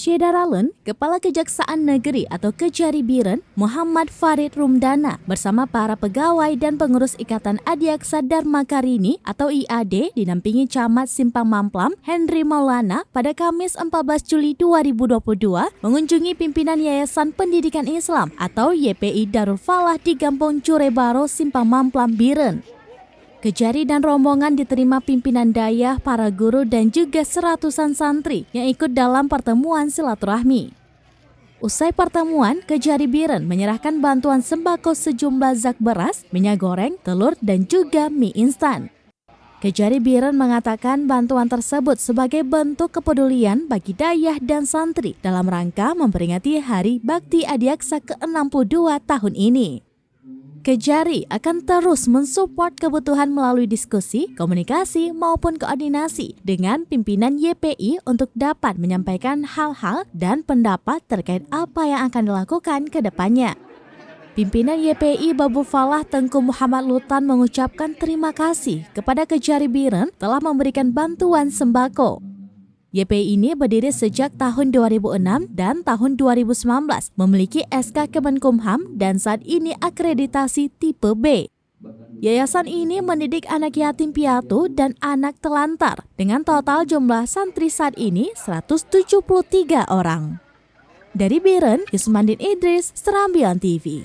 Syedaralan, Kepala Kejaksaan Negeri atau Kejari Biren, Muhammad Farid Rumdana bersama para pegawai dan pengurus Ikatan Adiaksa Dharma Karini atau IAD dinampingi Camat Simpang Mamplam, Henry Maulana pada Kamis 14 Juli 2022 mengunjungi pimpinan Yayasan Pendidikan Islam atau YPI Darul Falah di Kampung Curebaro, Simpang Mamplam, Biren. Kejari dan rombongan diterima pimpinan dayah, para guru dan juga seratusan santri yang ikut dalam pertemuan silaturahmi. Usai pertemuan, Kejari Biren menyerahkan bantuan sembako sejumlah zak beras, minyak goreng, telur dan juga mie instan. Kejari Biren mengatakan bantuan tersebut sebagai bentuk kepedulian bagi dayah dan santri dalam rangka memperingati Hari Bakti Adiaksa ke-62 tahun ini. Kejari akan terus mensupport kebutuhan melalui diskusi, komunikasi maupun koordinasi dengan pimpinan YPI untuk dapat menyampaikan hal-hal dan pendapat terkait apa yang akan dilakukan ke depannya. Pimpinan YPI Babu Falah Tengku Muhammad Lutan mengucapkan terima kasih kepada Kejari Biren telah memberikan bantuan sembako. YPI ini berdiri sejak tahun 2006 dan tahun 2019, memiliki SK Kemenkumham dan saat ini akreditasi tipe B. Yayasan ini mendidik anak yatim piatu dan anak telantar dengan total jumlah santri saat ini 173 orang. Dari Biren, Yusmandin Idris, Serambilan TV.